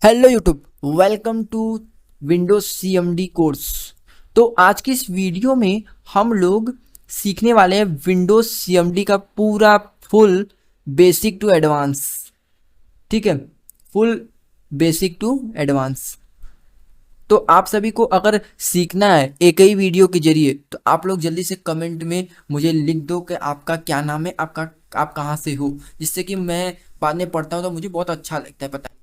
Hello YouTube, welcome to Windows CMD course. तो आज की इस वीडियो में हम लोग सीखने वाले हैं विंडोज सीएमडी का पूरा फुल बेसिक टू एडवांस। ठीक है, फुल बेसिक टू एडवांस। तो आप सभी को अगर सीखना है एक ही वीडियो के जरिए तो आप लोग जल्दी से कमेंट में मुझे लिख दो कि आपका क्या नाम है, आप कहाँ से हो, जिससे कि मैं बाद में पढ़ता हूँ तो मुझे बहुत अच्छा लगता है। पता है,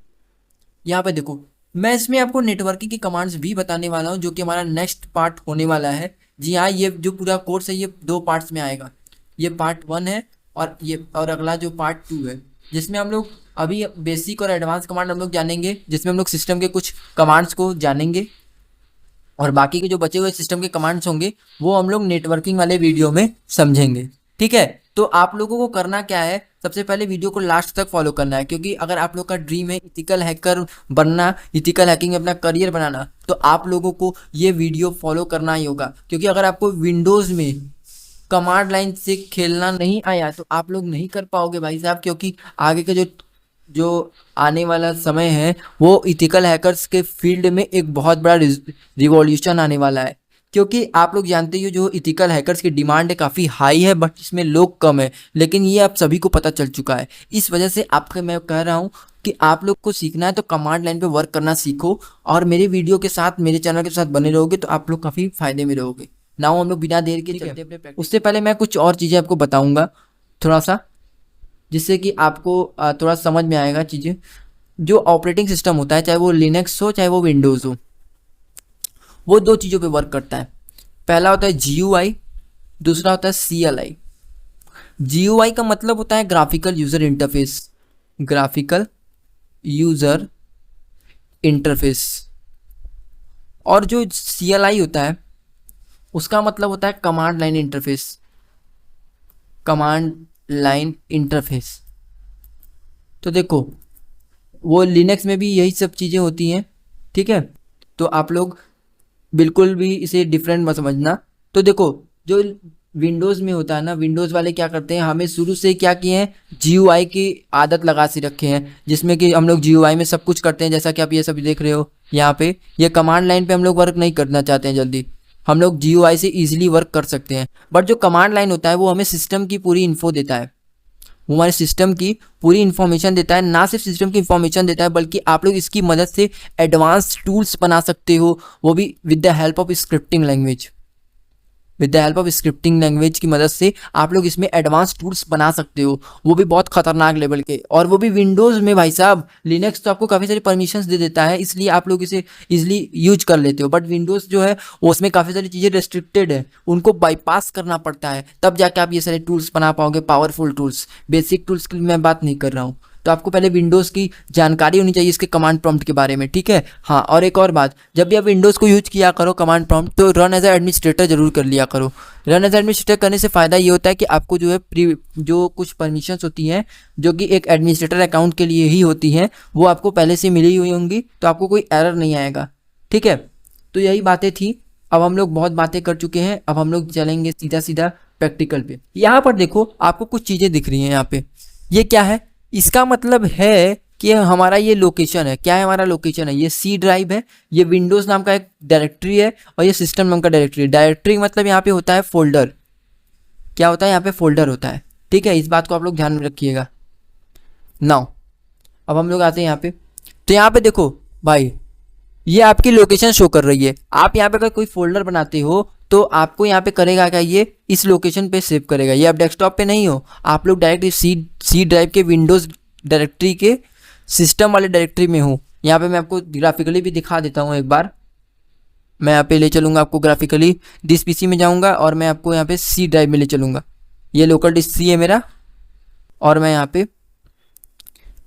यहाँ पे देखो, मैं इसमें आपको नेटवर्किंग की कमांड्स भी बताने वाला हूँ जो कि हमारा नेक्स्ट पार्ट होने वाला है। जी हाँ, ये जो पूरा कोर्स है ये दो पार्ट्स में आएगा। ये पार्ट 1 है और अगला जो पार्ट 2 है, जिसमें हम लोग अभी बेसिक और एडवांस कमांड हम लोग जानेंगे, जिसमें हम लोग सिस्टम के कुछ कमांड्स को जानेंगे और बाकी के जो बचे हुए सिस्टम के कमांड्स होंगे वो हम लोग नेटवर्किंग वाले वीडियो में समझेंगे। ठीक है, तो आप लोगों को करना क्या है, सबसे पहले वीडियो को लास्ट तक फॉलो करना है, क्योंकि अगर आप लोग का ड्रीम है इथिकल हैकर बनना, इथिकल हैकिंग में अपना करियर बनाना, तो आप लोगों को ये वीडियो फॉलो करना ही होगा। क्योंकि अगर आपको विंडोज़ में कमांड लाइन से खेलना नहीं आया तो आप लोग नहीं कर पाओगे भाई साहब, क्योंकि आगे के जो जो आने वाला समय है वो इथिकल हैकर्स के फील्ड में एक बहुत बड़ा रिवॉल्यूशन आने वाला है। क्योंकि आप लोग जानते ही हो जो इथिकल हैकर्स की डिमांड है काफ़ी हाई है, बट इसमें लोग कम है, लेकिन ये आप सभी को पता चल चुका है। इस वजह से आपको मैं कह रहा हूँ कि आप लोग को सीखना है तो कमांड लाइन पे वर्क करना सीखो, और मेरे वीडियो के साथ, मेरे चैनल के साथ बने रहोगे तो आप लोग काफ़ी फायदे में रहोगे। ना हम लोग बिना देर के चलते अपने उससे पहले मैं कुछ और चीज़ें आपको बताऊंगा थोड़ा सा, जिससे कि आपको थोड़ा समझ में आएगा चीज़ें। जो ऑपरेटिंग सिस्टम होता है, चाहे वो लिनक्स हो चाहे वो विंडोज़ हो, वो दो चीज़ों पे वर्क करता है। पहला होता है GUI, दूसरा होता है CLI। GUI का मतलब होता है graphical user interface, graphical user interface. और जो CLI होता है उसका मतलब होता है command line interface, command line interface. तो देखो, वो लिनक्स में भी यही सब चीज़ें होती हैं। ठीक है, तो आप लोग बिल्कुल भी इसे डिफरेंट मत समझना। तो देखो, जो विंडोज़ में होता है ना, विंडोज़ वाले क्या करते हैं, हमें शुरू से क्या किए हैं, GUI की आदत लगा से रखे हैं, जिसमें कि हम लोग GUI में सब कुछ करते हैं। जैसा कि आप ये सब देख रहे हो यहाँ पे, ये कमांड लाइन पे हम लोग वर्क नहीं करना चाहते हैं जल्दी, हम लोग GUI से ईजिली वर्क कर सकते हैं। बट जो कमांड लाइन होता है वो हमें सिस्टम की पूरी इन्फो देता है, वो हमारे सिस्टम की पूरी इन्फॉर्मेशन देता है। ना सिर्फ सिस्टम की इन्फॉर्मेशन देता है, बल्कि आप लोग इसकी मदद से एडवांस टूल्स बना सकते हो, वो भी with the help of scripting language. With the help of scripting language की मदद से आप लोग इसमें एडवांस टूल्स बना सकते हो, वो भी बहुत खतरनाक लेवल के, और वो भी विंडोज़ में। भाई साहब, लिनक्स तो आपको काफ़ी सारी परमिशंस दे देता है, इसलिए आप लोग इसे इजीली यूज कर लेते हो। बट विंडोज़ जो है उसमें काफ़ी सारी चीज़ें रेस्ट्रिक्टेड है, उनको बाईपास करना पड़ता है, तब जाके आप ये सारे टूल्स बना पाओगे, पावरफुल टूल्स। बेसिक टूल्स की मैं बात नहीं कर रहा हूँ। तो आपको पहले विंडोज़ की जानकारी होनी चाहिए, इसके कमांड प्रॉम्प्ट के बारे में। ठीक है, हाँ, और एक और बात, जब भी आप विंडोज़ को यूज किया करो कमांड प्रॉम्प्ट, तो रन एज एडमिनिस्ट्रेटर जरूर कर लिया करो। रन एज एडमिनिस्ट्रेटर करने से फ़ायदा ये होता है कि आपको जो है जो कुछ परमिशंस होती हैं जो कि एक एडमिनिस्ट्रेटर अकाउंट के लिए ही होती हैं, वो आपको पहले से मिली हुई होंगी, तो आपको कोई एरर नहीं आएगा। ठीक है, तो यही बातें थी। अब हम लोग बहुत बातें कर चुके हैं, अब हम लोग चलेंगे सीधा सीधा प्रैक्टिकल पे। यहाँ पर देखो, आपको कुछ चीज़ें दिख रही हैं यहाँ पे, ये क्या है, इसका मतलब है कि हमारा ये लोकेशन है। क्या है हमारा लोकेशन है, ये C ड्राइव है, ये विंडोज़ नाम का एक डायरेक्टरी है, और ये सिस्टम नाम का डायरेक्टरी। डायरेक्टरी मतलब यहाँ पे होता है फोल्डर। क्या होता है यहाँ पे, फोल्डर होता है। ठीक है, इस बात को आप लोग ध्यान में रखिएगा। नाउ अब हम लोग आते हैं यहाँ पे, तो यहाँ पे देखो भाई, ये आपकी लोकेशन शो कर रही है। आप यहाँ पे अगर कोई फोल्डर बनाते हो तो आपको यहाँ पे करेगा क्या, ये इस लोकेशन पे सेव करेगा। ये आप डेस्कटॉप पे नहीं हो, आप लोग डायरेक्ट सी ड्राइव के विंडोज़ डायरेक्टरी के सिस्टम वाले डायरेक्टरी में हो। यहाँ पे मैं आपको ग्राफिकली भी दिखा देता हूँ एक बार। मैं यहाँ पे ले चलूँगा आपको ग्राफिकली, दिस PC में जाऊँगा और मैं आपको यहाँ पे C ड्राइव में ले चलूँगा। ये लोकल डिस्क C है मेरा, और मैं यहाँ पे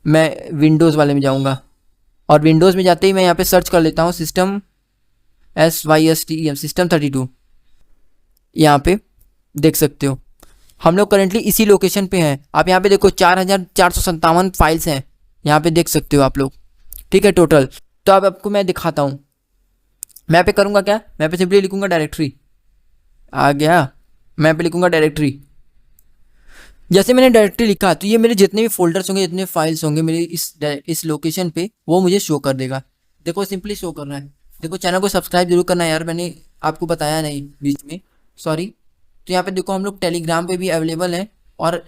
मैं विंडोज़ वाले में जाऊँगा, और विंडोज़ में जाते ही मैं यहाँ पे सर्च कर लेता हूँ सिस्टम SYSTEM, सिस्टम 32। यहाँ पे देख सकते हो हम लोग करेंटली इसी लोकेशन पे हैं। आप यहाँ पे देखो 4457 फाइल्स हैं, यहाँ पे देख सकते हो आप लोग। ठीक है, टोटल। तो अब आपको मैं दिखाता हूँ, मैं यहाँ पे करूँगा क्या, मैं यहाँ पे सिंपली लिखूँगा डायरेक्टरी। आ गया, मैं यहाँ पे लिखूँगा डायरेक्टरी। जैसे मैंने डायरेक्टरी लिखा तो ये मेरे जितने भी फोल्डर्स होंगे, जितने फाइल्स होंगे मेरे इस लोकेशन पे, वो मुझे शो कर देगा। देखो सिंपली शो कर रहा है। देखो चैनल को सब्सक्राइब जरूर करना यार, मैंने आपको बताया नहीं बीच में, सॉरी। तो यहाँ पे देखो हम लोग टेलीग्राम पे भी अवेलेबल हैं और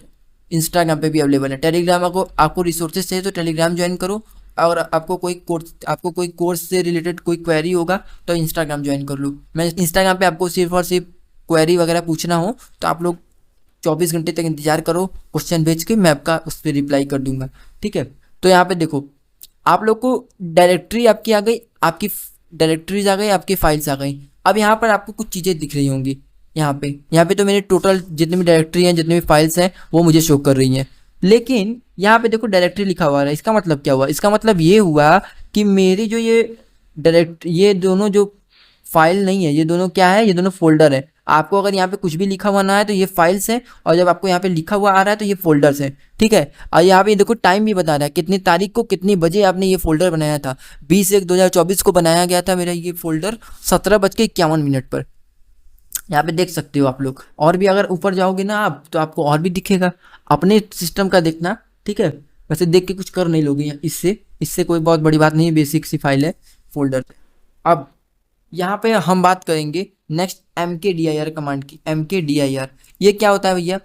इंस्टाग्राम पे भी अवेलेबल है। टेलीग्राम को आपको रिसोर्सेज चाहिए तो टेलीग्राम ज्वाइन करो, और आपको कोई कोर्स से रिलेटेड कोई क्वेरी होगा तो इंस्टाग्राम ज्वाइन कर लो। मैं इंस्टाग्राम पे आपको सिर्फ और सिर्फ क्वेरी वगैरह पूछना हो तो आप लोग 24 घंटे तक इंतजार करो, क्वेश्चन भेज के मैं आपका उस पर रिप्लाई कर दूंगा, ठीक है। तो यहाँ पे देखो आप लोग को डायरेक्टरी आपकी आ गई, आपकी डायरेक्टरीज आ गई, आपकी फाइल्स आ गई। अब यहाँ पर आपको कुछ चीज़ें दिख रही होंगी। यहाँ पे तो मेरे टोटल जितनी भी डायरेक्टरी हैं, जितनी भी फाइल्स हैं वो मुझे शो कर रही हैं। लेकिन यहाँ पे देखो डायरेक्टरी लिखा हुआ है, इसका मतलब क्या हुआ? इसका मतलब ये हुआ कि मेरी जो ये दोनों जो फाइल नहीं है, ये दोनों क्या है, ये दोनों फोल्डर है। आपको अगर यहाँ पे कुछ भी लिखा हुआ ना है तो ये फाइल्स है, और जब आपको यहाँ पे लिखा हुआ आ रहा है तो ये फोल्डर्स है, ठीक है। और यहाँ पे देखो टाइम भी बता रहा है, कितनी तारीख को कितनी बजे आपने ये फोल्डर बनाया था। 20/1/2024 को बनाया गया था मेरा ये फोल्डर 17:51 पर। यहाँ पे देख सकते हो आप लोग। और भी अगर ऊपर जाओगे ना आप तो आपको और भी दिखेगा, अपने सिस्टम का देखना, ठीक है। वैसे देख के कुछ कर नहीं लोगे इससे इससे कोई बहुत बड़ी बात नहीं है, बेसिक सी फाइल है फोल्डर। अब यहाँ पे हम बात करेंगे नेक्स्ट mkdir कमांड की। mkdir ये क्या होता है भैया?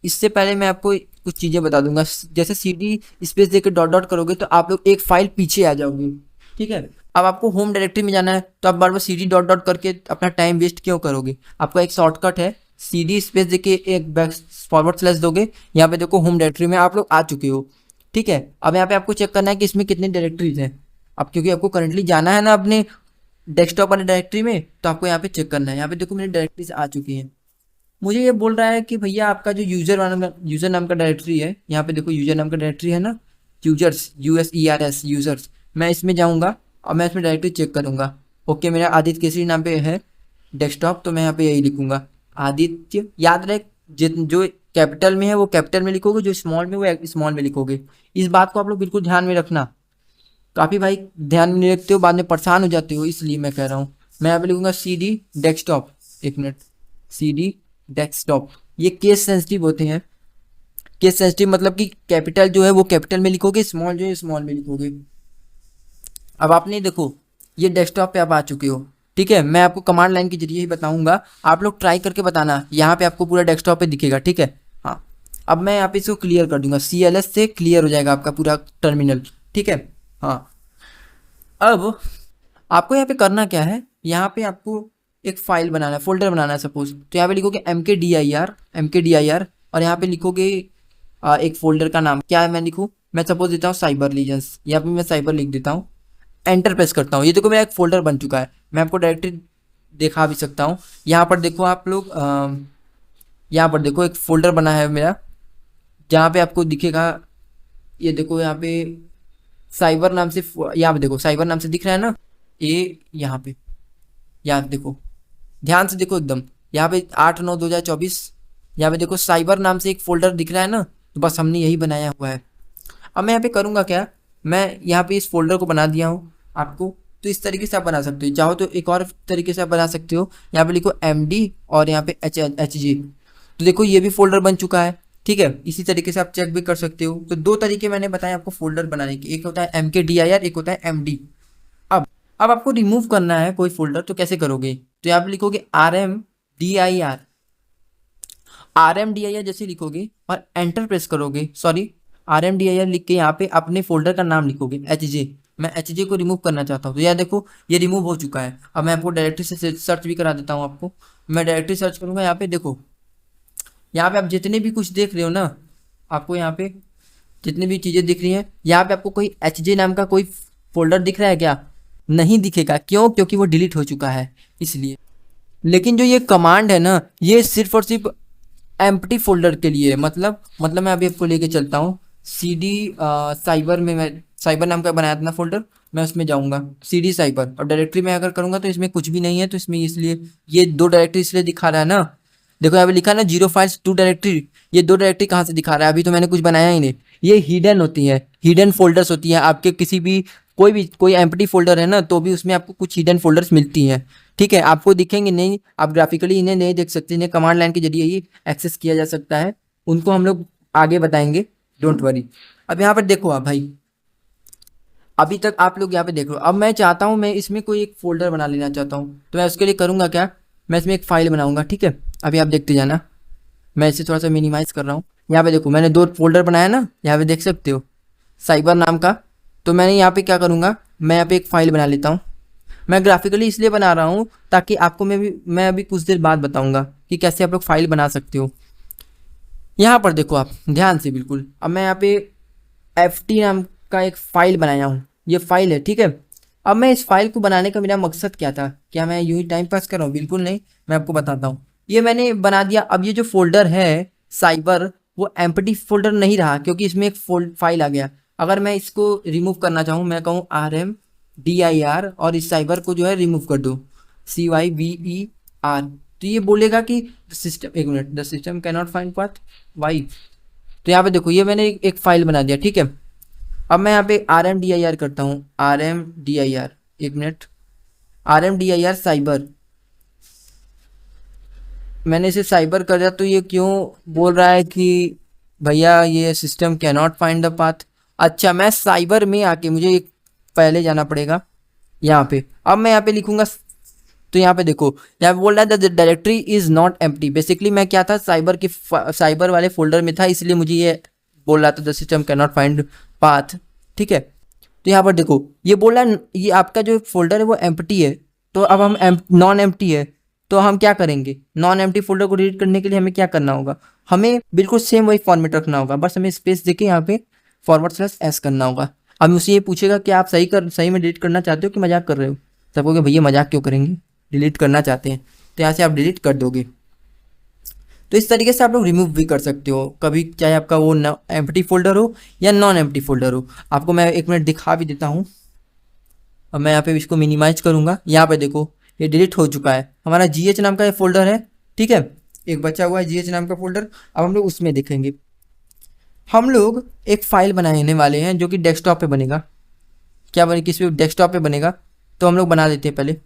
इससे पहले मैं आपको कुछ चीज़ें बता दूंगा। जैसे cd स्पेस देकर डॉट डॉट करोगे तो आप लोग एक फाइल पीछे आ जाओगे, ठीक है। अब आपको होम डायरेक्टरी में जाना है तो आप बार बार cd डॉट डॉट करके अपना टाइम वेस्ट क्यों करोगे? आपका एक शॉर्टकट है, cd स्पेस देके एक बैक फॉरवर्ड स्लैश दोगे, यहाँ पे देखो होम डायरेक्टरी में आप लोग आ चुके हो, ठीक है। अब यहाँ पे आपको चेक करना है कि इसमें कितनी डायरेक्टरीज हैं। अब क्योंकि आपको करंटली जाना है ना अपने डेस्कटॉप वाले डायरेक्टरी में, तो आपको यहाँ पे चेक करना है। यहाँ पे देखो मेरी डायरेक्टरीज आ चुकी हैं। मुझे ये बोल रहा है कि भैया आपका जो यूज़र नाम का डायरेक्टरी है, यहाँ पे देखो यूज़र नाम का डायरेक्टरी है ना, यूजर्स USERS यूजर्स। मैं इसमें जाऊँगा और मैं इसमें डायरेक्टरी चेक करूँगा। ओके, मेरा आदित्य केसरी नाम पे है डेस्कटॉप, तो मैं यहाँ पे यही लिखूँगा आदित्य। याद रहे जो कैपिटल में है वो कैपिटल में लिखोगे, जो स्मॉल में वो स्मॉल में लिखोगे। इस बात को आप लोग बिल्कुल ध्यान में रखना। काफ़ी भाई ध्यान में नहीं रखते हो, बाद में परेशान हो जाते हो, इसलिए मैं कह रहा हूँ। मैं यहाँ पे लिखूंगा CD डेस्कटॉप, एक मिनट, CD डेस्कटॉप। ये केस सेंसिटिव होते हैं। केस सेंसिटिव मतलब कि कैपिटल जो है वो कैपिटल में लिखोगे, स्मॉल जो है स्मॉल में लिखोगे। अब आपने देखो ये डेस्कटॉप पे आप आ चुके हो, ठीक है। मैं आपको कमांड लाइन के जरिए ही बताऊंगा, आप लोग ट्राई करके बताना। यहाँ पे आपको पूरा डेस्कटॉप पे दिखेगा, ठीक है। हाँ, अब मैं यहाँ पे इसको क्लियर कर दूंगा, CLS से क्लियर हो जाएगा आपका पूरा टर्मिनल, ठीक है। हाँ, अब आपको यहाँ पे करना क्या है, यहाँ पे आपको एक फाइल बनाना है, फोल्डर बनाना है सपोज। तो यहाँ पे लिखोगे mkdir और यहाँ पे लिखोगे एक फोल्डर का नाम क्या है, मैं लिखूँ, मैं सपोज देता हूँ साइबर लीजेंस। यहाँ पे मैं साइबर लिख देता हूँ, एंटर प्रेस करता हूँ। ये देखो मेरा एक फोल्डर बन चुका है। मैं आपको डायरेक्टली दिखा भी सकता हूँ। यहाँ पर देखो आप लोग, यहाँ पर देखो एक फोल्डर बना है मेरा, जहाँ पे आपको दिखेगा, ये देखो यहाँ पे साइबर नाम से, यहाँ पे देखो साइबर नाम से दिख रहा है ना, ये यहाँ देखो, ध्यान से देखो एकदम, यहाँ पे 8/9/2024, यहाँ पे देखो साइबर नाम से एक फोल्डर दिख रहा है ना, तो बस हमने यही बनाया हुआ है। अब मैं यहाँ पे करूँगा क्या, मैं यहाँ पे इस फोल्डर को बना दिया हूँ आपको। तो इस तरीके से आप बना सकते हो, चाहो तो एक और तरीके से आप बना सकते हो। यहाँ पे लिखो MD और यहाँ पे HG, तो देखो ये भी फोल्डर बन चुका है, ठीक है। इसी तरीके से आप चेक भी कर सकते हो। तो दो तरीके मैंने बताए आपको फोल्डर बनाने के, एक होता है mkdir, एक होता है MD। अब आपको रिमूव करना है कोई फोल्डर, तो कैसे करोगे? तो यहाँ पे लिखोगे RMDIR जैसे लिखोगे और एंटर प्रेस करोगे, सॉरी RMDIR लिख के यहाँ पे अपने फोल्डर का नाम लिखोगे HJ। मैं HJ को रिमूव करना चाहता हूँ, तो यह देखो ये रिमूव हो चुका है। अब मैं आपको डायरेक्टरी से सर्च भी करा देता हूँ आपको। मैं डायरेक्टरी सर्च करूँगा, यहाँ पे देखो, यहाँ पे आप जितने भी कुछ देख रहे हो ना, आपको यहाँ पे जितनी भी चीज़ें दिख रही हैं, यहाँ पे आपको कोई HJ नाम का कोई फोल्डर दिख रहा है क्या? नहीं दिखेगा, क्यों? क्योंकि वो डिलीट हो चुका है, इसलिए। लेकिन जो ये कमांड है ना, ये सिर्फ और सिर्फ एम्प्टी फोल्डर के लिए है। मतलब मैं अभी आपको लेके चलता हूँ CD साइबर में, मैं साइबर नाम का बनाया था ना फोल्डर, मैं उसमें जाऊँगा CD साइबर, और डायरेक्टरी में अगर करूँगा तो इसमें कुछ भी नहीं है। तो इसमें इसलिए ये दो डायरेक्टरी इसलिए दिखा रहा है ना, देखो यहाँ पे लिखा है ना 0 फाइल्स 2 डायरेक्टरी। ये दो डायरेक्टरी कहाँ से दिखा रहा है? अभी तो मैंने कुछ बनाया ही नहीं। ये हिडन होती है, हिडन फोल्डर्स होती हैं आपके, किसी भी कोई एम्प्टी फोल्डर है ना, तो भी उसमें आपको कुछ हिडन फोल्डर्स मिलती हैं, ठीक है। आपको दिखेंगे नहीं, आप ग्राफिकली इन्हें नहीं देख सकते, इन्हें कमांड लाइन के जरिए ही एक्सेस किया जा सकता है। उनको हम लोग आगे बताएंगे, डोंट वरी। अब यहाँ पर देखो आप भाई, अभी तक आप लोग यहाँ पे देख लो। अब मैं चाहता हूँ मैं इसमें कोई एक फोल्डर बना लेना चाहता हूँ, तो मैं उसके लिए करूँगा क्या, मैं इसमें एक फाइल बनाऊँगा, ठीक है। अभी आप देखते जाना, मैं इसे थोड़ा सा मिनिमाइज़ कर रहा हूँ। यहाँ पे देखो मैंने 2 फोल्डर बनाया ना, यहाँ पे देख सकते हो, साइबर नाम का। तो मैंने यहाँ पे क्या करूँगा, मैं यहाँ पे एक फ़ाइल बना लेता हूँ। मैं ग्राफिकली इसलिए बना रहा हूँ ताकि आपको मैं अभी कुछ देर बाद बताऊँगा कि कैसे आप लोग फाइल बना सकते हो। यहाँ पर देखो आप ध्यान से बिल्कुल, अब मैं यहाँ पे FT नाम का एक फ़ाइल बनाया हूँ, ये फाइल है, ठीक है। अब मैं इस फाइल को बनाने का मेरा मकसद क्या था, क्या मैं यूँ ही टाइम पास कर रहा हूँ, बिल्कुल नहीं, मैं आपको बताता हूँ। ये मैंने बना दिया। अब ये जो फोल्डर है साइबर, वो एम्प्टी फोल्डर नहीं रहा, क्योंकि इसमें एक फाइल आ गया। अगर मैं इसको रिमूव करना चाहूँ, मैं कहूँ RMDIR और इस साइबर को जो है रिमूव कर दो, CYBER, तो ये बोलेगा कि सिस्टम, एक मिनट, the system cannot find path why. तो यहाँ पे देखो ये मैंने एक फाइल बना दिया, ठीक है। अब मैं यहाँ पे RMDIR करता हूँ, RMDIR, एक मिनट, RMDIR साइबर, मैंने इसे साइबर कर दिया। तो ये क्यों बोल रहा है कि भैया ये system cannot find the path. अच्छा, मैं साइबर में आके मुझे एक पहले जाना पड़ेगा यहाँ पे। अब मैं यहाँ पे लिखूंगा, तो यहाँ पे देखो, यहाँ पे बोल रहा है the directory is not empty. Basically मैं क्या था, साइबर वाले फोल्डर में था, इसलिए मुझे ये बोल रहा था the system cannot find path, ठीक है। तो यहाँ पर देखो ये बोल रहा है ये आपका जो फोल्डर है वो एम्प्टी है। तो अब हम नॉन एम्प्टी है, तो हम क्या करेंगे, नॉन एम्प्टी फोल्डर को डिलीट करने के लिए हमें क्या करना होगा, हमें बिल्कुल सेम वही फॉर्मेट रखना होगा, बस हमें स्पेस देके यहाँ पे /s करना होगा। अब मुझसे ये पूछेगा कि आप सही में डिलीट करना चाहते हो कि मजाक कर रहे हो। तब कहोगे भैया मजाक क्यों करेंगे, डिलीट करना चाहते हैं, तो यहाँ से आप डिलीट कर दोगे। तो इस तरीके से आप लोग रिमूव भी कर सकते हो कभी, चाहे आपका वो एम्प्टी फोल्डर हो या नॉन एम्प्टी फोल्डर हो। आपको मैं 1 मिनट दिखा भी देता हूँ। अब मैं यहाँ पे इसको मिनिमाइज करूँगा। यहाँ पे देखो ये डिलीट हो चुका है, हमारा GH नाम का ये फोल्डर है, ठीक है। एक बचा हुआ है GH नाम का फोल्डर। अब हम लोग उसमें देखेंगे, हम लोग एक फाइल बनाने वाले हैं जो कि डेस्कटॉप पे बनेगा। क्या बने, किस पे, डेस्कटॉप पे बनेगा। तो हम लोग बना देते हैं, पहले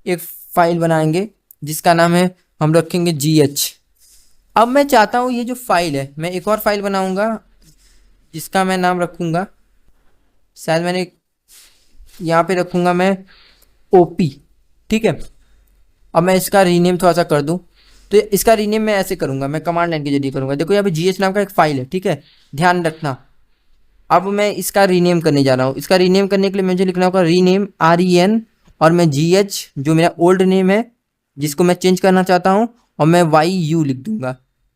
एक फाइल बनाएंगे जिसका नाम है, हम रखेंगे GH। अब मैं चाहता हूँ ये जो फाइल है, मैं एक और फाइल बनाऊंगा जिसका मैं नाम रखूंगा, शायद मैंने यहाँ पे रखूंगा मैं OP, ठीक है। अब मैं इसका रीनेम थोड़ा सा कर दूं, तो इसका रीनेम मैं ऐसे करूंगा, मैं कमांड लाइन के जरिए करूंगा। देखो यहाँ पे GH नाम का एक फाइल है, ठीक है, ध्यान रखना। अब मैं इसका रीनेम करने जा रहा हूँ। इसका रीनेम करने के लिए मुझे लिखना होगा रीनेम REN, और मैं GH जो मेरा ओल्ड नेम है जिसको मैं चेंज करना चाहता हूँ, और मैं YU लिख दूंगा।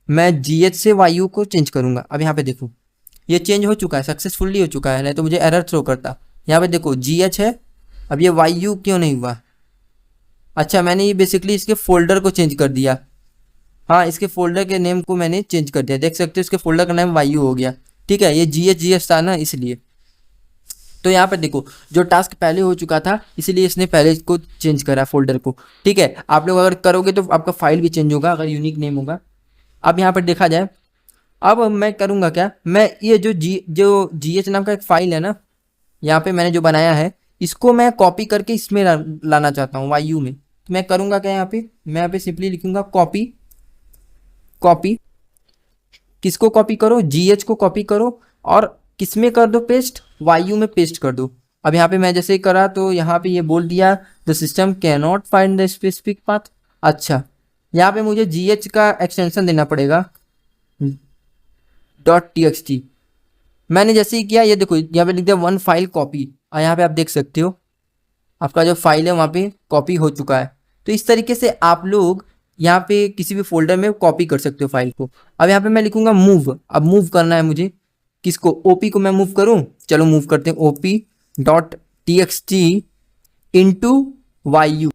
मैं GH से YU को चेंज करूंगा। अब यहाँ पे देखो ये चेंज हो चुका है, सक्सेसफुली हो चुका है, नहीं तो मुझे एरर थ्रो करता। यहाँ पे देखो GH है, अब ये YU क्यों नहीं हुआ। अच्छा, मैंने ये बेसिकली इसके फोल्डर को चेंज कर दिया। हाँ, इसके फोल्डर के नेम को मैंने चेंज कर दिया, देख सकते हो इसके फोल्डर का नाम YU हो गया, ठीक है। ये GH था ना, इसलिए। तो यहाँ पे देखो जो टास्क पहले हो चुका था, इसलिए इसने पहले इसको चेंज करा फोल्डर को, ठीक है। आप लोग अगर करोगे तो आपका फाइल भी चेंज होगा अगर यूनिक नेम होगा। अब यहाँ पर देखा जाए, अब मैं करूँगा क्या, मैं ये जो GH नाम का एक फाइल है ना, यहाँ पे मैंने जो बनाया है, इसको मैं कॉपी करके इसमें लाना चाहता हूँ YU में। तो मैं करूँगा क्या, यहाँ पे मैं यहाँ पे सिंपली लिखूँगा कॉपी। किसको कॉपी करो, GH को कॉपी करो, और किसमें कर दो पेस्ट, YU में पेस्ट कर दो। अब यहाँ पे मैं जैसे ही करा तो यहाँ पे ये बोल दिया the system cannot find the specific path. अच्छा, यहाँ पे मुझे GH का एक्सटेंशन देना पड़ेगा .txt। मैंने जैसे ही किया, ये देखो यहाँ पे लिख दिया 1 फाइल कॉपी, और यहाँ पे आप देख सकते हो आपका जो फाइल है वहाँ पे कॉपी हो चुका है। तो इस तरीके से आप लोग यहाँ पे किसी भी फोल्डर में कॉपी कर सकते हो फाइल को। अब यहाँ पे मैं लिखूंगा मूव। अब मूव करना है मुझे, किसको, OP को मैं मूव करूँ। चलो मूव करते हैं, OP.txt इंटू YU।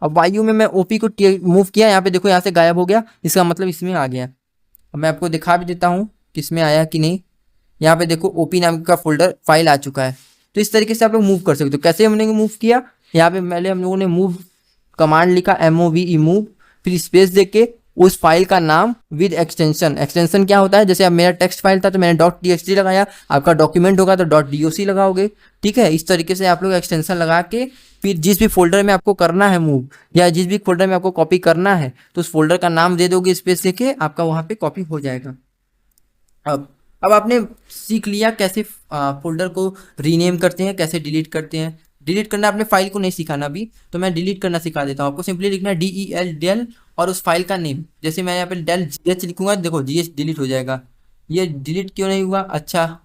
अब YU में मैं OP को मूव किया, यहाँ पे देखो यहाँ से गायब हो गया, इसका मतलब इसमें आ गया। अब मैं आपको दिखा भी देता हूँ किसमें आया कि नहीं। यहाँ पे देखो OP नाम का फोल्डर फाइल आ चुका है। तो इस तरीके से आप लोग मूव कर सकते हो। कैसे हमने मूव किया, यहाँ पे पहले हम लोगों ने मूव कमांड लिखा, MOVE मूव, फिर स्पेस देके उस फाइल का नाम विद एक्सटेंशन क्या होता है, जैसे अब मेरा टेक्स्ट फाइल था तो मैंने .txt लगाया, आपका डॉक्यूमेंट होगा तो .doc लगाओगे, ठीक है। इस तरीके से आप लोग एक्सटेंशन लगा के फिर जिस भी फोल्डर में आपको करना है मूव, या जिस भी फोल्डर में आपको कॉपी करना है, तो उस फोल्डर का नाम दे दोगे स्पेस देके, आपका वहाँ पे कॉपी हो जाएगा। अब आपने सीख लिया कैसे फोल्डर को रीनेम करते हैं, कैसे डिलीट करते हैं। डिलीट करना अपने फाइल को नहीं सिखाना अभी, तो मैं डिलीट करना सिखा देता हूँ आपको। सिंपली लिखना है DEL डेल और उस फाइल का नेम। जैसे मैं यहाँ पे डेल GH लिखूंगा, देखो GH डिलीट हो जाएगा। ये डिलीट क्यों नहीं हुआ? अच्छा,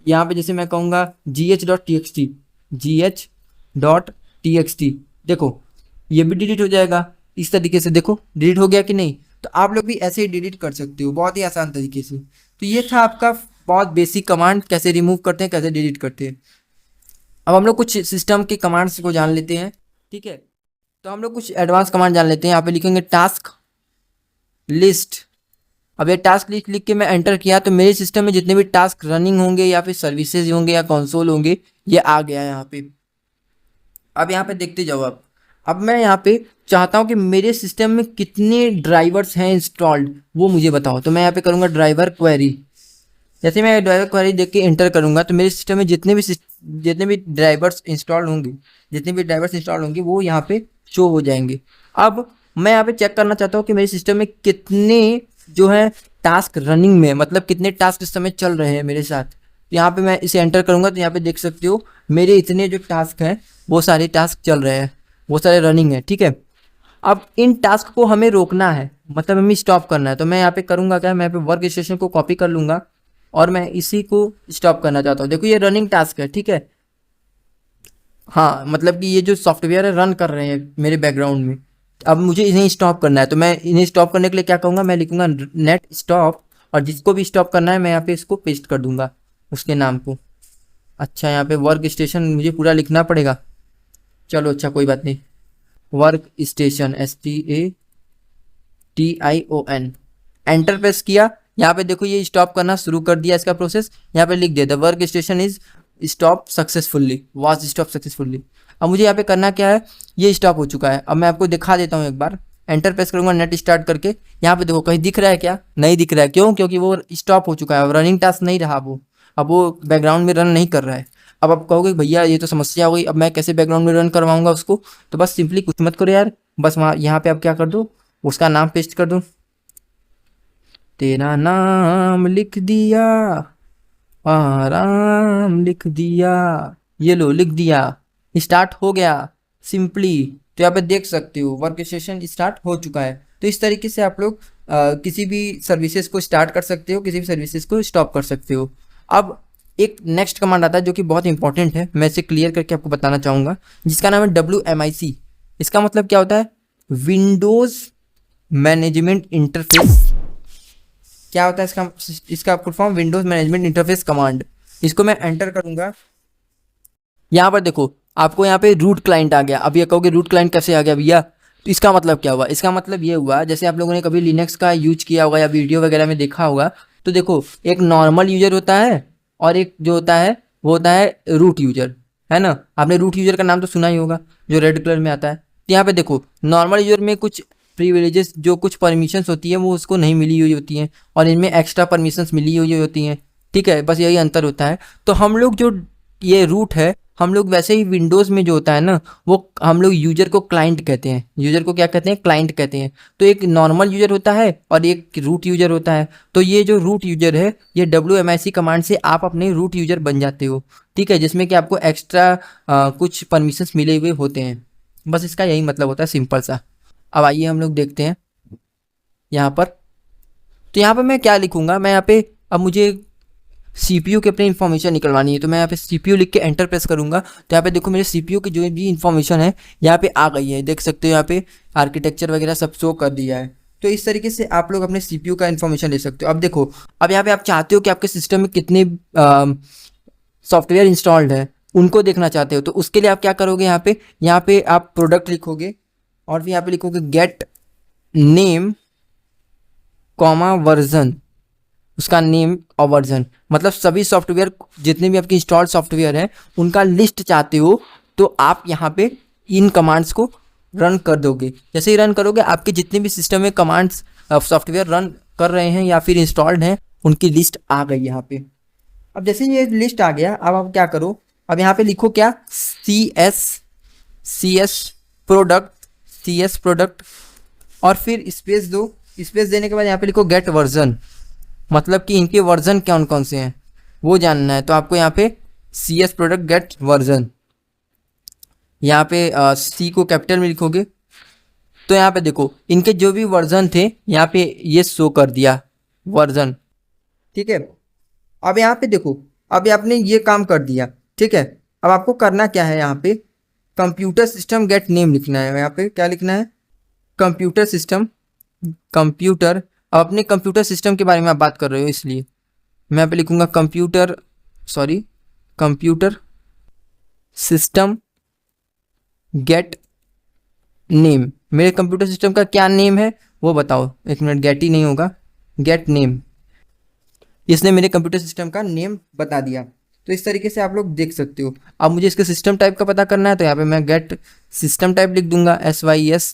यहाँ पे जैसे मैं कहूँगा gh.txt, gh.txt, देखो ये भी डिलीट हो जाएगा। इस तरीके से देखो डिलीट हो गया कि नहीं। तो आप लोग भी ऐसे ही डिलीट कर सकते हो बहुत ही आसान तरीके से। तो ये था आपका बहुत बेसिक कमांड, कैसे रिमूव करते हैं, कैसे डिलीट करते हैं। अब हम लोग कुछ सिस्टम के कमांड्स को जान लेते हैं, ठीक है। तो हम लोग कुछ एडवांस कमांड जान लेते हैं। यहाँ पे लिखेंगे टास्क लिस्ट। अब ये टास्क लिस्ट लिख के मैं एंटर किया तो मेरे सिस्टम में जितने भी टास्क रनिंग होंगे या फिर सर्विसेज होंगे या कंसोल होंगे, ये आ गया है यहाँ पे। अब यहाँ पे देखते जाओ आप। अब मैं यहाँ पे चाहता हूँ कि मेरे सिस्टम में कितने ड्राइवर्स हैं इंस्टॉल्ड, वो मुझे बताओ। तो मैं यहाँ पे करूँगा ड्राइवर क्वेरी। जैसे मैं ड्राइवर क्वेरी देख के एंटर करूँगा तो मेरे सिस्टम में जितने भी ड्राइवर्स इंस्टॉल्ड होंगे वो यहाँ पे शो हो जाएंगे। अब मैं यहाँ पे चेक करना चाहता हूँ कि मेरे सिस्टम में कितने जो है टास्क रनिंग में, मतलब कितने टास्क इस समय चल रहे हैं मेरे साथ। तो यहाँ पे मैं इसे एंटर करूँगा तो यहाँ पे देख सकते हो मेरे इतने जो टास्क हैं वो सारे टास्क चल रहे हैं, वो सारे रनिंग है, ठीक है। अब इन टास्क को हमें रोकना है, मतलब हमें स्टॉप करना है। तो मैं यहाँ पे करूँगा क्या, मैं यहाँ पे वर्क स्टेशन को कॉपी कर लूँगा और मैं इसी को स्टॉप करना चाहता हूँ। देखो ये रनिंग टास्क है, ठीक है। हाँ, मतलब कि ये जो सॉफ्टवेयर है रन कर रहे हैं मेरे बैकग्राउंड में। अब मुझे इन्हें स्टॉप करना है, तो मैं इन्हें स्टॉप करने के लिए क्या कहूँगा, मैं लिखूँगा नेट स्टॉप, और जिसको भी स्टॉप करना है मैं यहाँ पे इसको पेस्ट कर दूंगा उसके नाम को। अच्छा, यहाँ पे वर्क स्टेशन मुझे पूरा लिखना पड़ेगा। चलो अच्छा, कोई बात नहीं। Work station STATION, enter press किया। यहाँ पे देखो ये स्टॉप करना शुरू कर दिया इसका प्रोसेस। यहाँ पे लिख दिया the work station is stop successfully, was stop successfully. अब मुझे यहाँ पे करना क्या है, ये स्टॉप हो चुका है। अब मैं आपको दिखा देता हूँ एक बार। एंटर प्रेस करूँगा नेट स्टार्ट करके। यहाँ पे देखो कहीं दिख रहा है क्या? नहीं दिख रहा है। क्यों? क्योंकि वो स्टॉप हो चुका है, रनिंग टास्क नहीं रहा वो। अब वो बैकग्राउंड में रन नहीं कर रहा है। अब आप कहोगे भैया ये तो समस्या हो गई, अब मैं कैसे बैकग्राउंड में रन करवाऊंगा उसको? तो बस सिंपली कुछ मत करो यार, बस वहाँ यहाँ पे आप क्या कर दो, उसका नाम पेस्ट कर दो। तेरा नाम लिख दिया, आराम लिख दिया, ये लो लिख दिया, स्टार्ट हो गया सिंपली। तो यहाँ पे देख सकते हो वर्क स्टेशन स्टार्ट हो चुका है। तो इस तरीके से आप लोग किसी भी सर्विसेज को स्टार्ट कर सकते हो, किसी भी सर्विसेज को स्टॉप कर सकते हो। अब एक नेक्स्ट कमांड आता है जो कि बहुत इंपॉर्टेंट है, मैं इसे क्लियर करके आपको बताना चाहूँगा, जिसका नाम है WMIC। इसका मतलब क्या होता है? Windows management interface. क्या होता है इसका full form? Windows management interface command. इसको मैं एंटर करूंगा। यहाँ पर देखो आपको यहाँ पे रूट क्लाइंट आ गया। अब ये कहोगे रूट क्लाइंट कैसे आ गया भैया? तो इसका मतलब क्या हुआ? इसका मतलब ये हुआ, जैसे आप लोगों ने कभी लिनक्स का यूज किया होगा या वीडियो वगैरह में देखा होगा, तो देखो एक नॉर्मल यूजर होता है और एक जो होता है वो होता है रूट यूजर, है ना। आपने रूट यूजर का नाम तो सुना ही होगा, जो रेड कलर में आता है। तो यहाँ पे देखो नॉर्मल यूजर में कुछ प्रिविलेजेस, जो कुछ परमिशंस होती है वो उसको नहीं मिली हुई होती हैं, और इनमें एक्स्ट्रा परमिशंस मिली हुई होती हैं, ठीक है। बस यही अंतर होता है। तो हम लोग जो ये रूट है, हम लोग वैसे ही विंडोज़ में जो होता है ना, वो हम लोग यूजर को क्लाइंट कहते हैं। यूजर को क्या कहते हैं? क्लाइंट कहते हैं। तो एक नॉर्मल यूजर होता है और एक रूट यूजर होता है। तो ये जो रूट यूजर है, ये WMIC कमांड से आप अपने रूट यूजर बन जाते हो, ठीक है, जिसमें कि आपको एक्स्ट्रा कुछ परमिशंस मिले हुए होते हैं। बस इसका यही मतलब होता है, सिंपल सा। अब आइए हम लोग देखते हैं यहाँ पर। तो यहाँ पर मैं क्या लिखूँगा, मैं यहाँ पे अब मुझे CPU की अपनी इन्फॉर्मेशन निकलवानी है, तो मैं यहाँ पे CPU लिख के एंटर प्रेस करूँगा। तो यहाँ पे देखो मेरे CPU की जो भी इन्फॉर्मेशन है यहाँ पे आ गई है, देख सकते हो यहाँ पे आर्किटेक्चर वगैरह सब शो कर दिया है। तो इस तरीके से आप लोग अपने CPU का इन्फॉर्मेशन ले सकते हो। अब देखो, अब यहाँ पे आप चाहते हो कि आपके सिस्टम में कितने सॉफ्टवेयर इंस्टॉल्ड है, उनको देखना चाहते हो। तो उसके लिए आप क्या करोगे, यहाँ पे आप प्रोडक्ट लिखोगे और फिर यहाँ पे लिखोगे गेट नेम कॉमा वर्जन, उसका नेम और वर्जन, मतलब सभी सॉफ्टवेयर जितने भी आपके इंस्टॉल्ड सॉफ्टवेयर हैं उनका लिस्ट चाहते हो, तो आप यहाँ पे इन कमांड्स को रन कर दोगे। जैसे ही रन करोगे आपके जितने भी सिस्टम में कमांड्स सॉफ्टवेयर रन कर रहे हैं या फिर इंस्टॉल्ड हैं, उनकी लिस्ट आ गई यहाँ पे। अब जैसे ये लिस्ट आ गया, अब आप क्या करो, अब यहाँ पे लिखो क्या, CS प्रोडक्ट और फिर स्पेस दो। स्पेस देने के बाद यहाँ पे लिखो गेट वर्जन, मतलब कि इनके वर्जन कौन कौन से हैं वो जानना है। तो आपको यहाँ पे C S product get version, यहाँ पे सी को कैपिटल में लिखोगे तो यहाँ पे देखो इनके जो भी वर्जन थे यहाँ पे ये शो कर दिया वर्जन, ठीक है। अब यहाँ पे देखो अभी आपने ये काम कर दिया, ठीक है। अब आपको करना क्या है, यहाँ पे कंप्यूटर सिस्टम गेट नेम लिखना है। यहाँ पे क्या लिखना है, कंप्यूटर सिस्टम, कंप्यूटर। अब अपने कंप्यूटर सिस्टम के बारे में आप बात कर रहे हो इसलिए मैं यहाँ पे लिखूंगा कंप्यूटर सिस्टम गेट नेम। मेरे कंप्यूटर सिस्टम का क्या नेम है वो बताओ, एक मिनट, गेट ही नहीं होगा, गेट नेम। इसने मेरे कंप्यूटर सिस्टम का नेम बता दिया। तो इस तरीके से आप लोग देख सकते हो। अब मुझे इसके सिस्टम टाइप का पता करना है तो यहाँ पे मैं गेट सिस्टम टाइप लिख दूंगा, SYSTEMTYPE।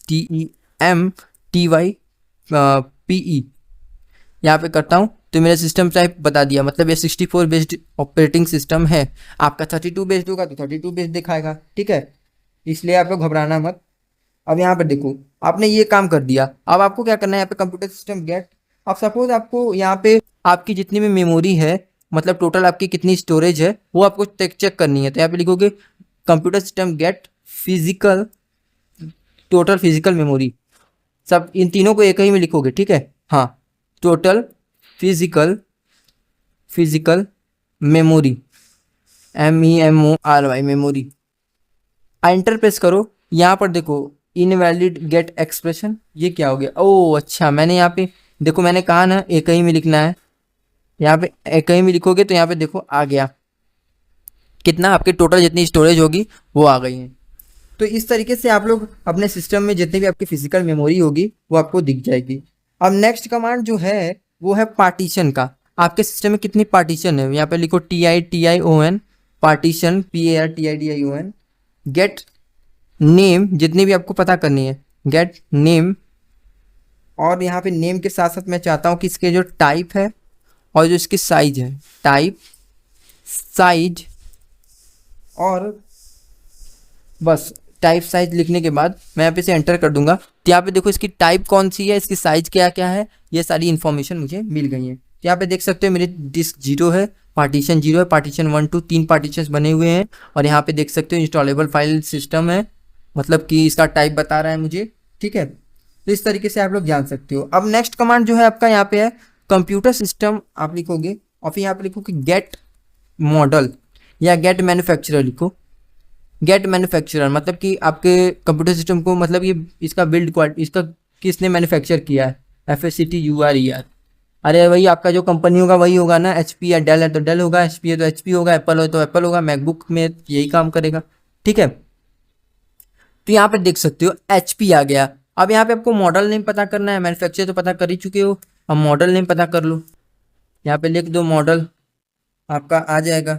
यहाँ पे करता हूँ तो मेरा सिस्टम टाइप बता दिया, मतलब ये 64 बेस्ड ऑपरेटिंग सिस्टम है। आपका 32 बेस्ड होगा तो 32 बेस्ड दिखाएगा, ठीक है। इसलिए आप लोग घबराना मत। अब यहाँ पर देखो आपने ये काम कर दिया। अब आपको क्या करना है, यहाँ पे कंप्यूटर सिस्टम गेट। अब सपोज आपको यहाँ पे आपकी जितनी भी मेमोरी है, मतलब टोटल आपकी कितनी स्टोरेज है वो आपको चेक करनी है। तो यहाँ पे लिखोगे computer system gate physical, total physical memory. सब इन तीनों को एक ही में लिखोगे, ठीक है। हाँ, total physical memory, MEMORY memory. Enter press करो। यहाँ पर देखो इनवैलिड गेट एक्सप्रेशन, ये क्या हो गया? ओह अच्छा, मैंने यहाँ पे देखो मैंने कहा ना एक ही में लिखना है। यहाँ पे एक ही में लिखोगे तो यहाँ पे देखो आ गया कितना, आपके टोटल जितनी स्टोरेज होगी वो आ गई है। तो इस तरीके से आप लोग अपने सिस्टम में जितनी भी आपकी फिजिकल मेमोरी होगी वो आपको दिख जाएगी। अब नेक्स्ट कमांड जो है वो है पार्टीशन का। आपके सिस्टम में कितनी पार्टीशन है, यहाँ पे लिखो TITION partition, PARTIDION। Gate name, जितनी भी आपको पता करनी है, गेट नेम। और यहाँ पे नेम के साथ साथ मैं चाहता हूँ कि इसके जो टाइप है और जो इसकी साइज है, टाइप, साइज, और बस टाइप साइज लिखने के बाद मैं यहाँ पे से एंटर कर दूंगा। तो यहाँ पे देखो इसकी टाइप कौन सी है, इसकी साइज क्या क्या है, ये सारी इन्फॉर्मेशन मुझे मिल गई है। तो यहाँ पे देख सकते हो मेरे डिस्क 0 है, पार्टीशन 0 है, पार्टीशन 1 2 3 पार्टीशन बने हुए हैं। और यहाँ पे देख सकते हो इंस्टॉलेबल फाइल सिस्टम है, मतलब कि इसका टाइप बता रहा है मुझे, ठीक है। तो इस तरीके से आप लोग जान सकते हो। अब नेक्स्ट कमांड जो है आपका यहाँ पे है कंप्यूटर सिस्टम, आप लिखोगे और फिर यहाँ पे लिखो कि गेट मॉडल या गेट मैन्युफैक्चरर लिखो। गेट मैन्युफैक्चरर मतलब कि आपके कंप्यूटर सिस्टम को, मतलब ये इसका बिल्ड क्वालिटी, इसका किसने मैन्युफैक्चर किया है, FACTURER। अरे भाई आपका जो कंपनी होगा वही होगा ना, HP या डेल है तो डेल होगा, HP है तो HP होगा, एप्पल है तो एप्पल होगा, मैकबुक में यही काम करेगा, ठीक है। तो यहाँ पे देख सकते हो HP आ गया। अब यहाँ पे आपको मॉडल नेम पता करना है, मैन्युफैक्चर तो पता कर ही चुके हो, अब मॉडल नेम पता कर लो। यहाँ पे लिख दो मॉडल, आपका आ जाएगा।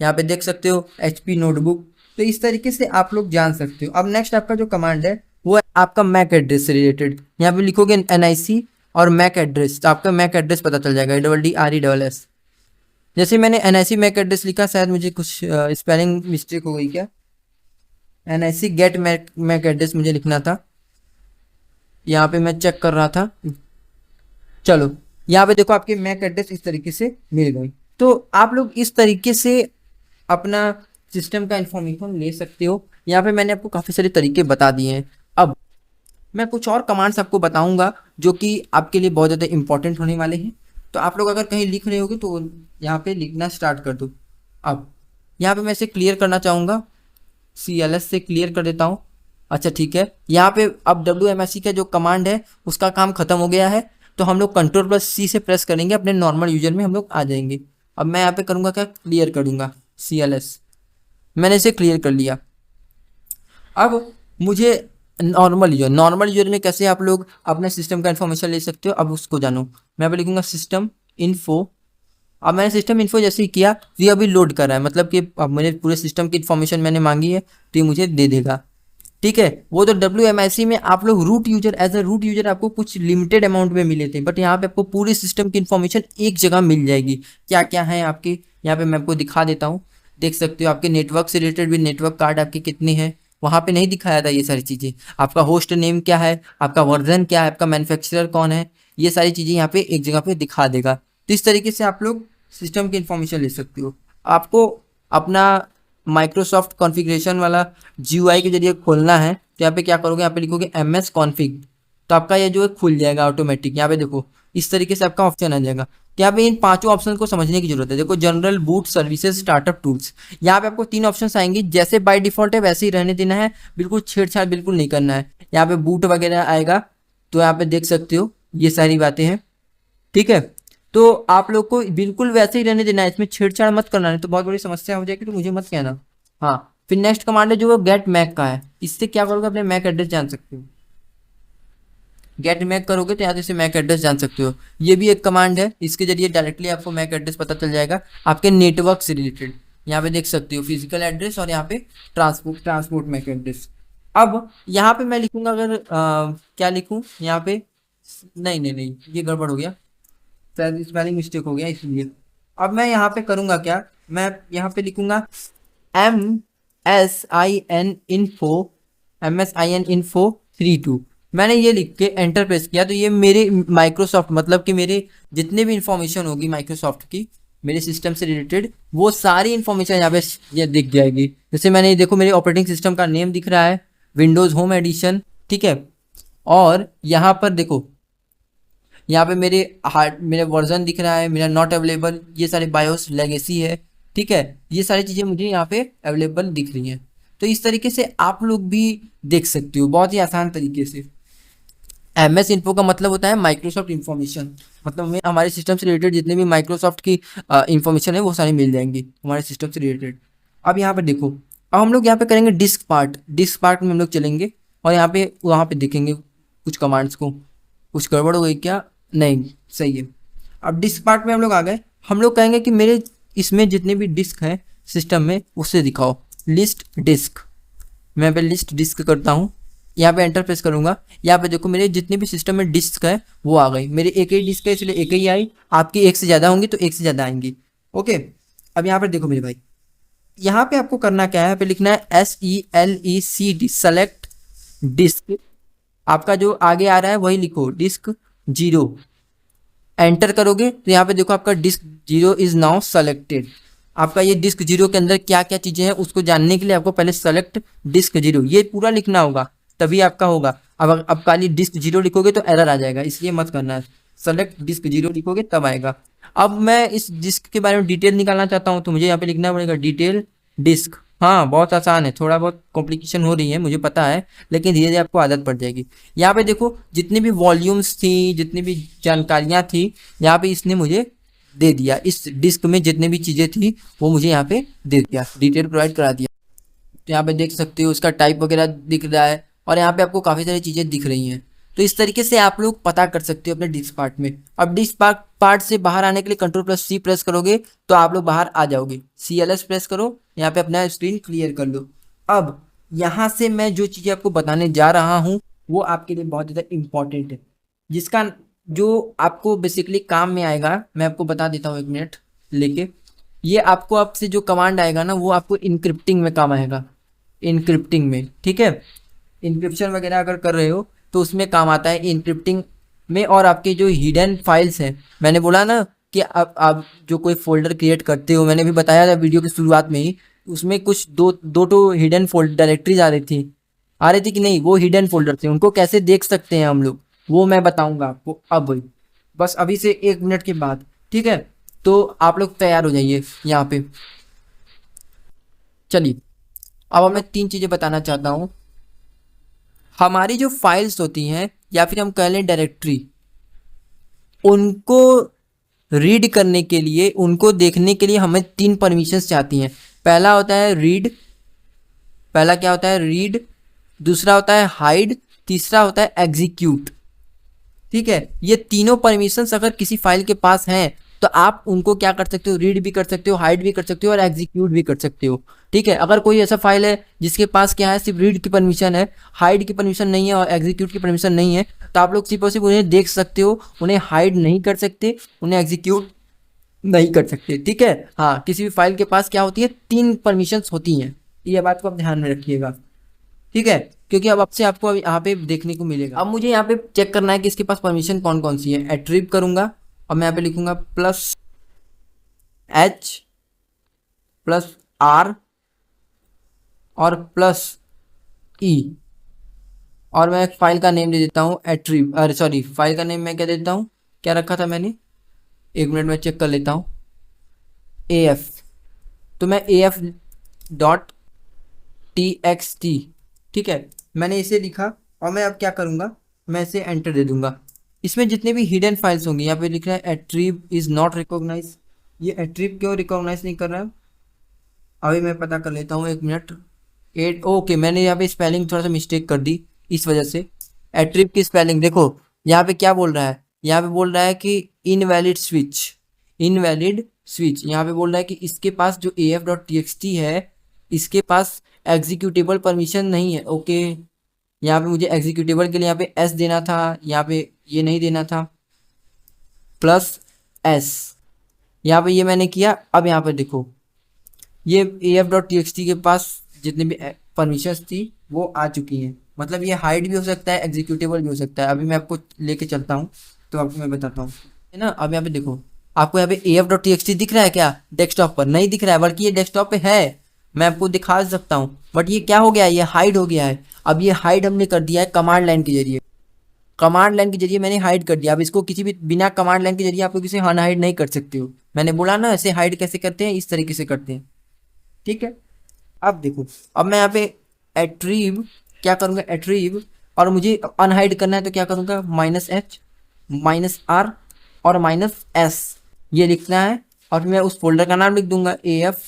यहाँ पे देख सकते हो HP नोटबुक। तो इस तरीके से आप लोग जान सकते हो। अब नेक्स्ट आपका जो कमांड है वो है आपका मैक एड्रेस से रिलेटेड। यहाँ पे लिखोगे NIC और मैक एड्रेस, तो आपका मैक एड्रेस पता चल जाएगा, DDRESS। जैसे मैंने NIC मैक एड्रेस लिखा, शायद मुझे कुछ स्पेलिंग मिस्टेक हो गई क्या, NIC गेट मैक एड्रेस मुझे लिखना था, यहाँ पे मैं चेक कर रहा था। चलो यहाँ पे देखो आपके मैक एड्रेस इस तरीके से मिल गई। तो आप लोग इस तरीके से अपना सिस्टम का इंफॉर्मेशन ले सकते हो। यहाँ पे मैंने आपको काफ़ी सारे तरीके बता दिए हैं। अब मैं कुछ और कमांड्स आपको बताऊंगा जो कि आपके लिए बहुत ज़्यादा इंपॉर्टेंट होने वाले हैं। तो आप लोग अगर कहीं लिख रहे होगे तो यहाँ पे लिखना स्टार्ट कर दो। अब यहाँ पे मैं इसे क्लियर करना चाहूँगा, CLS से क्लियर कर देता हूँ। अच्छा ठीक है, यहाँ पे अब WMSC का जो कमांड है उसका काम खत्म हो गया है। तो हम लोग Ctrl+C से प्रेस करेंगे, अपने नॉर्मल यूजर में हम लोग आ जाएंगे। अब मैं यहाँ पे करूँगा क्या, क्लियर करूँगा CLS, मैंने इसे क्लियर कर लिया। अब मुझे नॉर्मल यूजर में कैसे आप लोग अपने सिस्टम का इन्फॉर्मेशन ले सकते हो, अब उसको जानो। मैं यहाँ पे लिखूँगा सिस्टम इन्फो। अब मैंने सिस्टम इन्फो जैसे ही किया तो ये अभी लोड कर रहा है, मतलब कि अब मेरे पूरे सिस्टम की इन्फॉर्मेशन मैंने मांगी है तो ये मुझे दे देगा, ठीक है। वो तो WMIC में आप लोग root user, as a root user आपको कुछ लिमिटेड अमाउंट में मिले थे, बट यहाँ पे आपको पूरी सिस्टम की इन्फॉर्मेशन एक जगह मिल जाएगी। क्या क्या है आपके, यहाँ पे मैं आपको दिखा देता हूँ। देख सकते हो आपके नेटवर्क से रिलेटेड भी, नेटवर्क कार्ड आपके कितने हैं, वहाँ पे नहीं दिखाया था ये सारी चीज़ें। आपका होस्ट नेम क्या है, आपका वर्जन क्या है, आपका मैन्युफैक्चरर कौन है, ये सारी चीज़ें यहाँ पे एक जगह पे दिखा देगा। तो इस तरीके से आप लोग सिस्टम की इन्फॉर्मेशन ले सकते हो। आपको अपना माइक्रोसॉफ्ट कॉन्फ़िगरेशन वाला GUI के जरिए खोलना है, तो यहाँ पे क्या करोगे, यहाँ पे लिखोगे MS कॉन्फ़िग, तो आपका ये जो है खुल जाएगा ऑटोमेटिक। यहाँ पे देखो इस तरीके से आपका ऑप्शन आ जाएगा। तो यहाँ पे इन पांचों ऑप्शन को समझने की जरूरत है। देखो general, boot, services, startup, tools, यहाँ पे आपको 3 ऑप्शंस आएंगी। जैसे बाय डिफॉल्ट है वैसे ही रहने देना है, बिल्कुल छेड़छाड़ बिल्कुल नहीं करना है। यहाँ पे बूट वगैरह आएगा, तो यहाँ पे देख सकते हो ये सारी बातें हैं, ठीक है। तो आप लोग को बिल्कुल वैसे ही रहने देना है, इसमें छेड़छाड़ मत करना, नहीं तो बहुत बड़ी समस्या हो जाएगी, तो मुझे मत कहना। हाँ, फिर नेक्स्ट कमांड है जो गेट मैक का है। इससे क्या करोगे, अपने मैक एड्रेस जान सकते हो। गेट मैक करोगे तो यहाँ से मैक एड्रेस जान सकते हो। ये भी एक कमांड है, इसके जरिए डायरेक्टली आपको मैक एड्रेस पता चल जाएगा आपके नेटवर्क से रिलेटेड। यहाँ पे देख सकते हो फिजिकल एड्रेस और यहाँ पे ट्रांसपोर्ट मैक एड्रेस। अब यहाँ पे मैं लिखूंगा, अगर क्या लिखूँ यहाँ पे, नहीं नहीं नहीं ये गड़बड़ हो गया, स्पेलिंग मिस्टेक हो गया, इसलिए अब मैं यहाँ पे करूँगा क्या, मैं यहाँ पे लिखूंगा MSIN info 32। मैंने ये लिख के एंटर प्रेस किया, तो ये मेरे माइक्रोसॉफ्ट, मतलब कि मेरे जितने भी इंफॉर्मेशन होगी माइक्रोसॉफ्ट की मेरे सिस्टम से रिलेटेड, वो सारी इंफॉर्मेशन यहाँ पे ये दिख जाएगी। जैसे मैंने देखो मेरे ऑपरेटिंग सिस्टम का नेम दिख रहा है, विंडोज़ होम एडिशन, ठीक है। और यहाँ पर देखो, यहाँ पे मेरे वर्जन दिख रहा है, मेरा नॉट अवेलेबल, ये सारे बायोस लेगेसी है, ठीक है। ये सारी चीज़ें मुझे यहाँ पे अवेलेबल दिख रही हैं। तो इस तरीके से आप लोग भी देख सकते हो बहुत ही आसान तरीके से। MS इन्फो का मतलब होता है माइक्रोसॉफ्ट इन्फॉर्मेशन, मतलब हमें हमारे सिस्टम से रिलेटेड जितने भी माइक्रोसॉफ्ट की इन्फॉर्मेशन है वो सारी मिल जाएंगी हमारे सिस्टम से रिलेटेड। अब यहाँ पर देखो, अब हम लोग यहाँ पे करेंगे डिस्क पार्ट में हम लोग चलेंगे, और यहाँ पे वहाँ पे देखेंगे कुछ कमांड्स को। कुछ गड़बड़ हो गई क्या, नहीं सही है। अब डिस्क पार्ट में हम लोग आ गए, हम लोग कहेंगे कि मेरे इसमें जितने भी डिस्क हैं सिस्टम में उससे दिखाओ लिस्ट डिस्क। मैं पे लिस्ट डिस्क करता हूँ, यहाँ पे एंटर प्रेस करूँगा। यहाँ पे देखो मेरे जितने भी सिस्टम में डिस्क है वो आ गई। मेरे एक ही डिस्क है इसलिए एक ही आई, आपकी एक से ज़्यादा होंगी तो एक से ज़्यादा आएंगी, ओके। अब यहाँ पर देखो मेरे भाई, यहाँ पे आपको करना क्या है, यहाँ पे लिखना है SELECT सेलेक्ट डिस्क। आपका जो आगे आ रहा है वही लिखो, डिस्क 0। एंटर करोगे तो यहाँ पे देखो आपका डिस्क 0 इज नाउ सेलेक्टेड। आपका ये डिस्क 0 के अंदर क्या क्या चीज़ें हैं उसको जानने के लिए आपको पहले सेलेक्ट डिस्क 0 ये पूरा लिखना होगा, तभी आपका होगा। अब खाली डिस्क 0 लिखोगे तो एरर आ जाएगा, इसलिए मत करना है। सेलेक्ट डिस्क 0 लिखोगे तब आएगा। अब मैं इस डिस्क के बारे में डिटेल निकालना चाहता हूँ, तो मुझे यहाँ पे लिखना पड़ेगा डिटेल डिस्क। हाँ बहुत आसान है, थोड़ा बहुत कॉम्प्लिकेशन हो रही है मुझे पता है, लेकिन धीरे धीरे आपको आदत पड़ जाएगी। यहाँ पे देखो जितनी भी वॉल्यूम्स थी, जितनी भी जानकारियाँ थी, यहाँ पे इसने मुझे दे दिया। इस डिस्क में जितनी भी चीज़ें थी वो मुझे यहाँ पे दे दिया, डिटेल प्रोवाइड करा दिया। तो यहाँ पे देख सकते हो उसका टाइप वगैरह दिख रहा है, और यहाँ पे आपको काफ़ी सारी चीज़ें दिख रही हैं। तो इस तरीके से आप लोग पता कर सकते हो अपने डिस्क पार्ट में। अब डिस्क पार्ट से बाहर आने के लिए Ctrl+C प्रेस करोगे तो आप लोग बाहर आ जाओगे। CLS प्रेस करो, यहाँ पे अपना स्क्रीन क्लियर कर लो। अब यहाँ से मैं जो चीज़ें आपको बताने जा रहा हूँ वो आपके लिए बहुत ज़्यादा इम्पॉर्टेंट है, जिसका जो आपको बेसिकली काम में आएगा। मैं आपको बता देता हूँ, 1 मिनट लेके। ये आपको आपसे जो कमांड आएगा ना वो आपको इनक्रिप्टिंग में काम आएगा, इनक्रिप्टिंग में, ठीक है। इनक्रिप्शन वगैरह अगर कर रहे हो तो उसमें काम आता है इनक्रिप्टिंग में। और आपके जो हिडन फाइल्स हैं, मैंने बोला ना कि आप जो कोई फोल्डर क्रिएट करते हो, मैंने भी बताया था वीडियो की शुरुआत में ही, उसमें कुछ दो तो हिडन फोल्डर डायरेक्टरीज आ रही थी कि नहीं, वो हिडन फोल्डर थे। उनको कैसे देख सकते हैं हम लोग वो मैं बताऊंगा आपको अब, बस अभी से 1 मिनट के बाद, ठीक है। तो आप लोग तैयार हो जाइए यहाँ पे। चलिए अब मैं 3 चीज़ें बताना चाहता हूँ। हमारी जो फाइल्स होती हैं या फिर हम कह लें डायरेक्टरी, उनको रीड करने के लिए, उनको देखने के लिए हमें 3 परमिशंस चाहती हैं। पहला होता है रीड, पहला क्या होता है रीड, दूसरा होता है हाइड, तीसरा होता है एग्जीक्यूट, ठीक है। ये तीनों परमिशंस अगर किसी फाइल के पास हैं तो आप उनको क्या कर सकते हो, रीड भी कर सकते हो, हाइड भी कर सकते हो और एग्जीक्यूट भी कर सकते हो, ठीक है। अगर कोई ऐसा फाइल है जिसके पास क्या है, सिर्फ रीड की परमिशन है, हाइड की परमिशन नहीं है और एग्जीक्यूट की परमिशन नहीं है, तो आप लोग सिर्फ और सिर्फ उन्हें देख सकते हो, उन्हें हाइड नहीं कर सकते, उन्हें एग्जीक्यूट नहीं कर सकते, ठीक है। हाँ, किसी भी फाइल के पास क्या होती है, 3 परमिशंस होती हैं, ये बात को आप ध्यान में रखिएगा। ठीक है, क्योंकि अब आपसे आपको अभी यहाँ पे देखने को मिलेगा। अब मुझे यहाँ पे चेक करना है कि इसके पास परमिशन कौन कौन सी है। एट्रीब्यूट करूंगा और मैं यहाँ पे लिखूंगा प्लस एच प्लस आर और प्लस ई, और मैं एक फाइल का नेम दे देता हूँ अरे सॉरी, फाइल का नेम मैं क्या देता हूँ, क्या रखा था मैंने, 1 मिनट में चेक कर लेता हूँ, AF। तो मैं AF डॉट TXT, ठीक है, मैंने इसे लिखा और मैं अब क्या करूँगा, मैं इसे एंटर दे दूंगा। इसमें जितने भी हिडन फाइल्स होंगी, यहाँ पे लिख रहा है एट्रीब इज़ नॉट रिकॉग्नाइज। ये एट्रीब क्यों रिकॉग्नाइज नहीं कर रहा है, अभी मैं पता कर लेता हूँ, 1 मिनट। ओके, मैंने यहाँ पे स्पेलिंग थोड़ा सा मिस्टेक कर दी, इस वजह से एट्रीब की स्पेलिंग देखो, यहाँ पे क्या बोल रहा है, यहाँ पे बोल रहा है कि इनवैलिड स्विच, इनवैलिड स्विच। यहाँ पे बोल रहा है कि इसके पास जो AF.txt है, इसके पास एग्जीक्यूटेबल परमिशन नहीं है। ओके, यहाँ पे मुझे एग्जीक्यूटेबल के लिए यहाँ पे S देना था, यहाँ पे ये नहीं देना था, प्लस S, यहाँ पे ये मैंने किया। अब यहाँ पे देखो, ये AF.txt के पास जितने भी परमिशंस थी वो आ चुकी हैं, मतलब ये हाइड भी हो सकता है, एग्जीक्यूटेबल भी हो सकता है। अभी मैं आपको लेके चलता हूँ तो आपको मैं बताता हूँ, है ना। अब यहाँ पे देखो, आपको यहाँ पे AF.txt दिख रहा है क्या, डेस्कटॉप पर नहीं दिख रहा है, बल्कि ये डेस्कटॉप पे है, मैं आपको दिखा सकता हूँ, बट ये क्या हो गया है, ये हाइड हो गया है। अब ये हाइड हमने कर दिया है कमांड लाइन के जरिए, कमांड लाइन के जरिए मैंने हाइड कर दिया। अब इसको किसी भी बिना कमांड लाइन के जरिए आपको किसी अनहाइड नहीं कर सकते हो। मैंने बोला ना, ऐसे हाइड कैसे करते हैं, इस तरीके से करते हैं, ठीक है। अब देखो, अब मैं यहाँ पे एट्रीब क्या करूँगा, एट्रीब, और मुझे अनहाइड करना है तो क्या करूँगा, -H -R और -S, ये लिखना है, और फिर मैं उस फोल्डर का नाम लिख दूंगा AF.txt।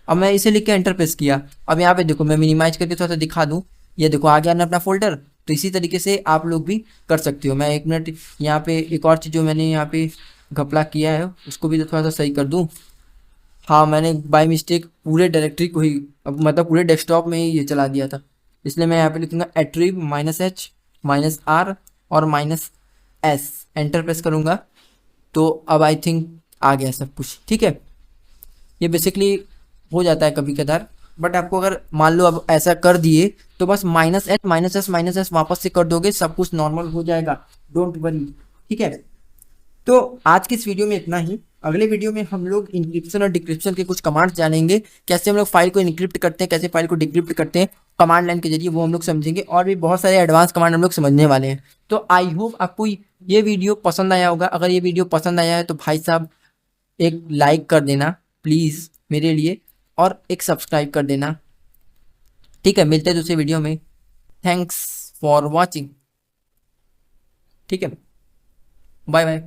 अब मैं इसे लिख के एंटर प्रेस किया। अब यहाँ पे देखो, मैं मिनिमाइज करके थोड़ा सा दिखा दूँ, ये देखो आ गया ना अपना फोल्डर। तो इसी तरीके से आप लोग भी कर सकते हो। मैं 1 मिनट यहाँ पे एक और चीज़ जो मैंने यहाँ पे घपला किया है उसको भी तो थोड़ा सा सही कर दूँ। हाँ, मैंने बाय मिस्टेक पूरे डायरेक्टरी को ही, अब मतलब पूरे डेस्कटॉप में ही ये चला दिया था, इसलिए मैं यहाँ पे लिखूंगा एट्रीब -H -R और -S, एंटर प्रेस करूँगा तो अब आई थिंक आ गया सब कुछ, ठीक है। ये बेसिकली हो जाता है कभी कदार, बट आपको अगर मान लो अब ऐसा कर दिए तो बस -H -S वापस से कर दोगे, सब कुछ नॉर्मल हो जाएगा, डोंट वरी, ठीक है। तो आज की इस वीडियो में इतना ही। अगले वीडियो में हम लोग इंक्रिप्शन और डिक्रिप्शन के कुछ कमांड्स जानेंगे, कैसे हम लोग फाइल को इनक्रिप्ट करते हैं, कैसे फाइल को डिक्रिप्ट करते हैं कमांड लाइन के जरिए, वो हम लोग समझेंगे। और भी बहुत सारे एडवांस कमांड हम लोग समझने वाले हैं। तो आई होप आपको ये वीडियो पसंद आया होगा। अगर ये वीडियो पसंद आया है तो भाई साहब एक लाइक कर देना प्लीज़ मेरे लिए, और एक सब्सक्राइब कर देना, ठीक है। मिलते हैं दूसरे वीडियो में। थैंक्स फॉर वॉचिंग, ठीक है, बाय बाय।